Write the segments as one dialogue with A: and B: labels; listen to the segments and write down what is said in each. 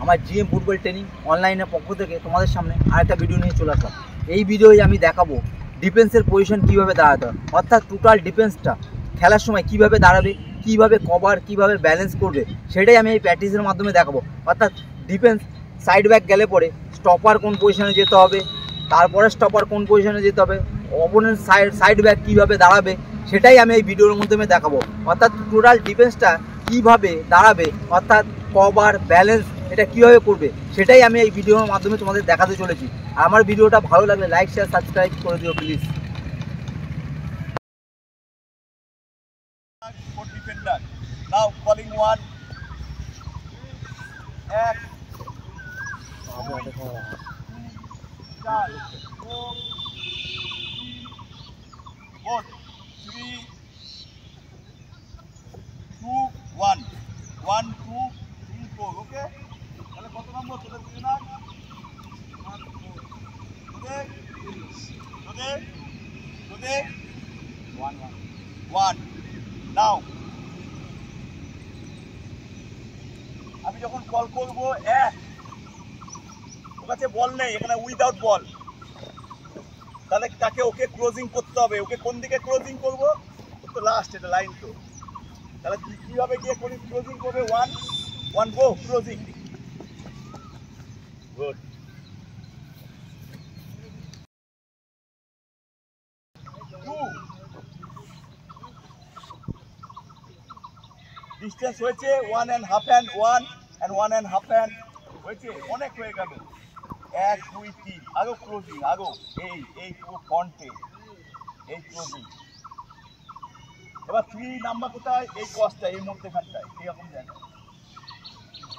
A: আমার GM football training অনলাইনের পক্ষ থেকে তোমাদের সামনে আরেকটা ভিডিও নিয়ে চলে আসলাম। এই ভিডিওয় আমি দেখাবো ডিফেন্সের পজিশন কীভাবে দাঁড়াতে হয়, অর্থাৎ টোটাল ডিফেন্সটা খেলার সময় কীভাবে দাঁড়াবে, কীভাবে কভার, কীভাবে ব্যালেন্স করবে, সেটাই আমি এই প্র্যাকটিসের মাধ্যমে দেখাবো। অর্থাৎ ডিফেন্স সাইড ব্যাক গেলে পরে স্টপার কোন পজিশনে যেতে হবে, তারপরে স্টপার কোন পজিশনে যেতে হবে, অপোনেন্ট সাইড ব্যাক কীভাবে দাঁড়াবে, সেটাই আমি এই ভিডিওর মাধ্যমে দেখাবো। অর্থাৎ টোটাল ডিফেন্সটা কীভাবে দাঁড়াবে, অর্থাৎ কভার ব্যালেন্স এটা কীভাবে করবে, সেটাই আমি এই ভিডিওর মাধ্যমে তোমাদের দেখাতে চলেছি। আর আমার ভিডিওটা ভালো লাগলে লাইক, শেয়ার, সাবস্ক্রাইব করে দিও please.
B: Now calling one. X. Four, three, two, one. 1, 2, 3, 4. Okay? তাহলে কত নম্বর তোদের বুঝে না? তোদের 1. Now আমি যখন কল করবো ওর কাছে বল নেই, এখানে উইদাউট বল, তাহলে তাকে ওকে ক্লোজিং করতে হবে। ওকে কোন দিকে ক্লোজিং করবো? তো লাস্ট এটা লাইন তো, তাহলে কিভাবে গিয়ে ক্লোজিং করবে? 1 গো ক্লোজিং। গুড। ডিস্টেন্স হয়েছে 1.5 হ্যান্ড, 1.5 হ্যান্ড হয়েছে, অনেক হয়ে গেল। 1, 2, 3 আগো ক্লোজিং, আগো এই পুরো ফ্রন্টে এই ক্লোজিং। এবার 3 নাম্বার কোথায়? এই কসটা, এই মধ্যখানটায় এরকম জায়গা।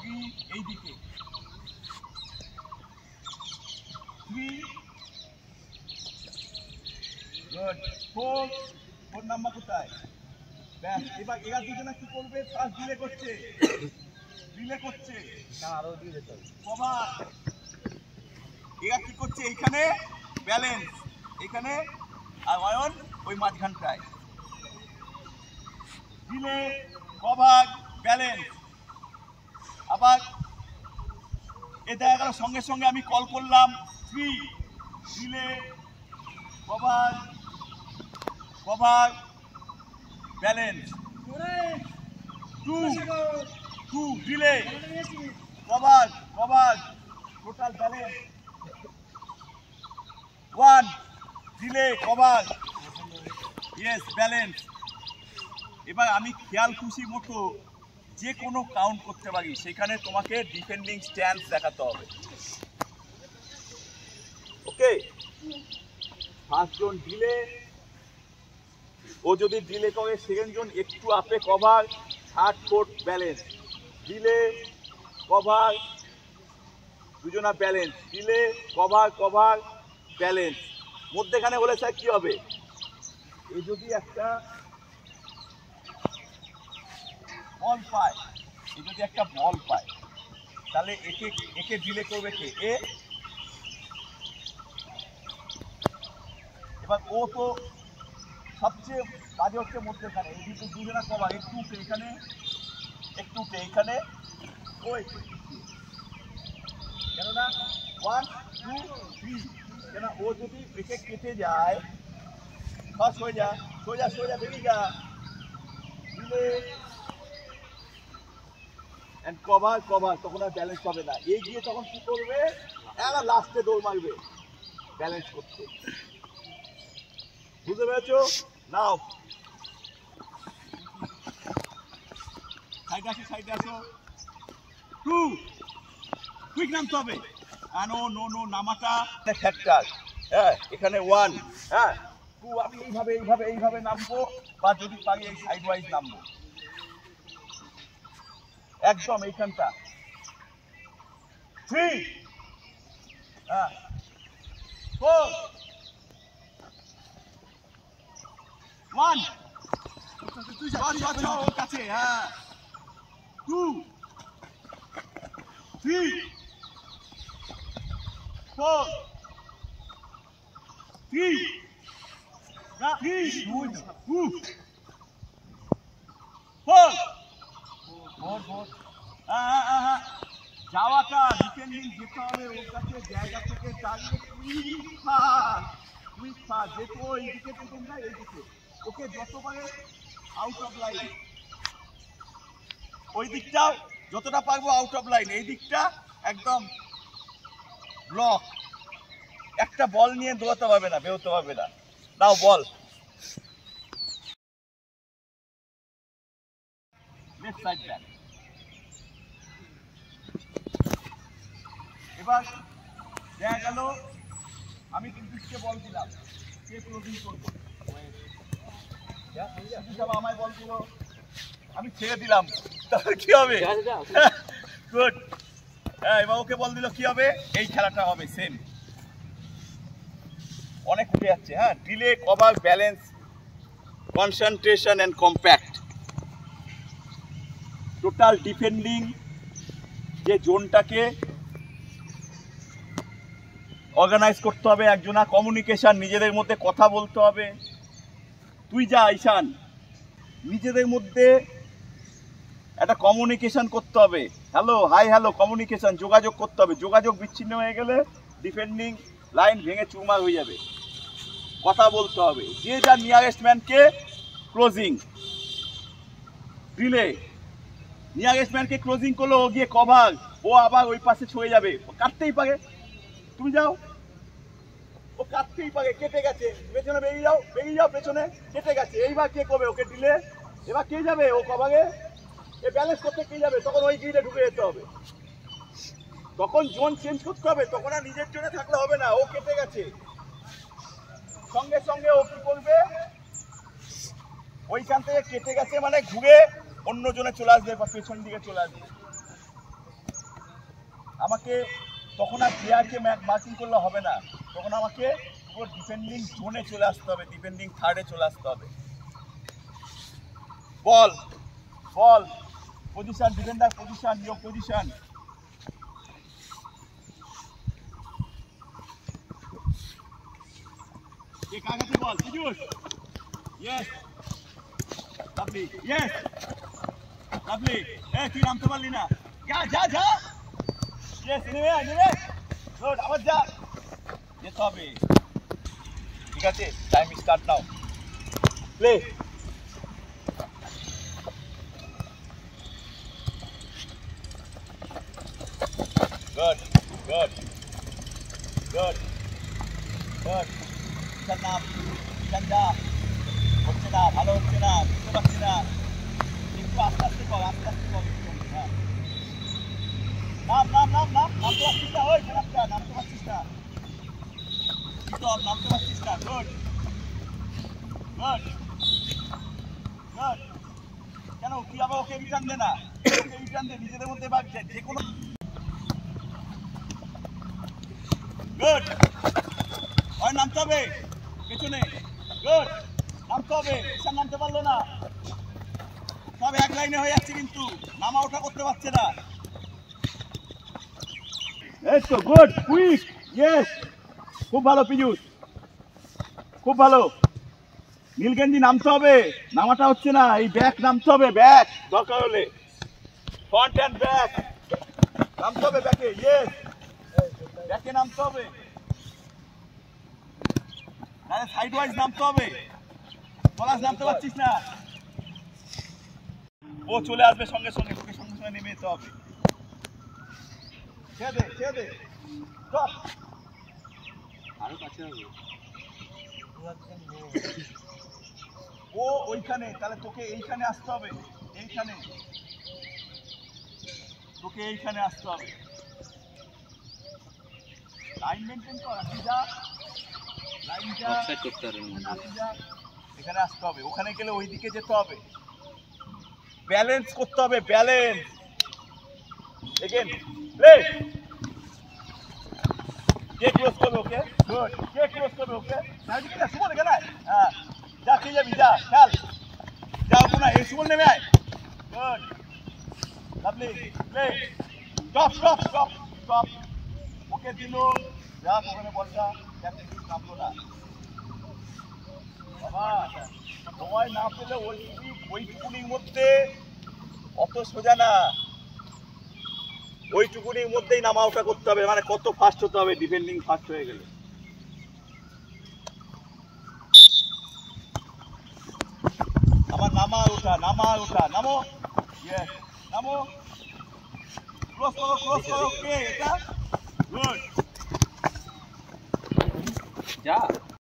B: 3 এই দিকে, 3 গুড। 4 নাম্বার কোথায়? ব্যাস। এবার এরা দুজনে কি করবে? ফার্স্ট ডিলে করছে
A: আরও দিয়ে যেতে হবে।
B: কভার। এরা কি করছে? এইখানে ব্যালেন্স, এইখানে, আর অয়ন ওই মাঝখানটায় ডিলে, কভার, ব্যালেন্স। আবার এ দেখা গেল সঙ্গে সঙ্গে আমি কল করলাম 3 delay, cover, balance. 2 delay, cover, total balance. 1 delay, cover, yes balance. এবার আমি খেয়াল খুশি মতো যে কোনো কাউন্ট করতে পারি, সেখানে তোমাকে ডিফেন্ডিং স্ট্যান্স দেখাতে হবে। ওকে, ফার্স্ট জোন ডিলে, ও যদি ডিলে করে সেকেন্ড জোন একটু আপে cover, third fourth balance. Delay, cover, দুজনা ব্যালেন্স, ডিলে, কভার, ব্যালেন্স। মধ্যেখানে হলে স্যার কি হবে? এই যদি একটা বল পায়, তাহলে একে ডিলে করবে কে? এবার ও তো সবচেয়ে বাজে হচ্ছে মধ্যেখানে, এই দুজনা কভার, একটু এখানে, ও একটু কেননা 1, 2, 3, কেন ও যদি ব্রেকে কেটে যায়, সোজা বেরিয়ে যা, দিলে এন্ড কভার, তখন আর ব্যালেন্স হবে না। এই গিয়ে তখন কি করবে? এরা লাস্টে দৌড় মারবে ব্যালেন্স করতে। বুঝতে পেরেছো? নাও সাইডে আসো। 2 কুইক নামতে হবে। নো নামাটা ফ্যাক্টর। হ্যাঁ, এখানে 1, হ্যাঁ 2 আমি এইভাবে নামবো, বা যদি পারি এই সাইড ওয়াইজ নামবো, একদম এইখানটা। 3, হ্যাঁ 4, 1 ওর কাছে, হ্যাঁ 2, 3, 4, 3, 4, 4, যাওয়াটা ডিফেন্ডিং যেতে হবে ওর কাছে জায়গা থেকে দাঁড়িয়ে কুইক পাস যেহেতু এইদিকে তোমরা এইদিকে ওকে যত পারে আউট অফ লাইন ওই দিকটাও যতটা পারবো আউট অফ লাইন এই দিকটা একদম ব্লক একটা বল নিয়ে দৌড়াতে পারবে না বেরোতে পারবে না নাও বল লেফট সাইড ব্যাক এবার দেখা গেল আমি কিন্তু বল দিলাম কে ক্লোজিং করবো আমায় বল দিল আমি ছেড়ে দিলাম তাহলে কি হবে গুড হ্যাঁ এবার ওকে বল দিল কি হবে এই খেলাটা হবে সেম অনেক উঠে যাচ্ছে হ্যাঁ delay cover balance concentration and compact total defending যে জোনটাকে অর্গানাইজ করতে হবে একজনা কমিউনিকেশন নিজেদের মধ্যে কথা বলতে হবে তুই যা ঈশান নিজেদের মধ্যে একটা কমিউনিকেশন করতে হবে হ্যালো হাই হ্যালো কমিউনিকেশন যোগাযোগ করতে হবে যোগাযোগ বিচ্ছিন্ন হয়ে গেলে ডিফেন্ডিং লাইন ভেঙে চুরমার হয়ে যাবে কথা বলতে হবে যে যা নিয়ারেস্ট ম্যানকে ক্লোজিং দিলে নিয়ারেস্ট ম্যানকে ক্লোজিং করলো ও গিয়ে কভার ও আবার ওই পাশে ছড়ে যাবে ও কাটতেই পারে তুমি যাও ও কাটতেই পারে কেটে গেছে পেছনে বেরিয়ে যাও পেছনে কেটে গেছে এইবার কে করবে ওকে দিলে এবার কে যাবে ও কভারে এ ব্যালেন্স করতে কে যাবে তখন ওই গ্রিডে ঢুকে যেতে হবে তখন জোন চেঞ্জ করতে হবে তখন আর নিজের জন্য থাকলে হবে না ও কেটে গেছে সঙ্গে সঙ্গে ও কি করবে ওইখান থেকে কেটে গেছে মানে ঘুরে অন্য জনে চলে আসবে বা পেছন দিকে চলে আসবে আমাকে তখন আর প্লেয়ারকে মার্কিং করলে হবে না তখন আমাকে পুরো ডিফেন্ডিং জোনে চলে আসতে হবে ডিফেন্ডিং থার্ডে চলে আসতে হবে ball ball position defender position your position ये कहाँ से ball Piyush yes lovely yes lovely ए तू नाम तो बोल ना जा जा जा यस इन्हें गुड आवाज जा ये तो अभी ठीक है time start now play good good good good নাম চন্দা হচ্ছে না ভালো হচ্ছে না বুঝতে পারছি না একটু আস্তে আস্তে কর হ্যাঁ নাম তো পারছিস না ওই খারাপটা নাম তো পারছিস না নাম তো পারছিস না গুড গুড গুড কেন তুই আবার ওকে রিটার্ন দে না ওকে রিটার্ন দে নিজেদের মধ্যে বাদ যে কোনো গুড ওই নামতে হবে পেছনে গুড নামতে হবে ঈশান নামতে পারলো না সব এক লাইনে হয়ে যাচ্ছে কিন্তু নামা ওঠা করতে পারছে না এই তো গুড কুইক ইয়েস খুব ভালো পীযূষ খুব ভালো নীলগেঞ্জি নামতে হবে নামাটা হচ্ছে না এই ব্যাক নামতে হবে ব্যাক দরকার হলে ফ্রন্ট অ্যান্ড ব্যাক নামতে হবে ব্যাকে ইয়েস ব্যাকে নামতে হবে সাইড ওয়াইজ নামতে হবে পলাশ নামতে পারছিস না ও চলে আসবে সঙ্গে সঙ্গে তোকে সঙ্গে সঙ্গে নেমে যেতে হবে ছেড়ে দে আরো কাছে হবে ও ওইখানে তাহলে তোকে এইখানে আসতে হবে এইখানে তোকে এইখানে আসতে হবে লাইন মেনটেন কর যা এখানে আসতে হবে ওখানে গেলে ওইদিকে যেতে হবে ব্যালেন্স করতে হবে ব্যালেন্স এগেন প্লে কে ক্লোজ করবে ওকে গুড কে ক্লোজ করবে ওকে নাইদিকে না সুমন এখানে হ্যাঁ যা খেয়ে যাবি যা খেল যাও না এই সুমন নেমে আয় good lovely play stop okay দিল যা ওখানে বলটা নামলো না বাবা সময় না পেলে ওইটুকুনির মধ্যে অত সোজা না ওইটুকুনির মধ্যেই নামা ওঠা করতে হবে, মানে কত ফাস্ট হতে হবে ডিফেন্ডিং ফাস্ট হয়ে গেলে। আমার নামা ওঠা নামো, ইয়েস নামো, ক্রস করো, কে এটা গুড
A: যা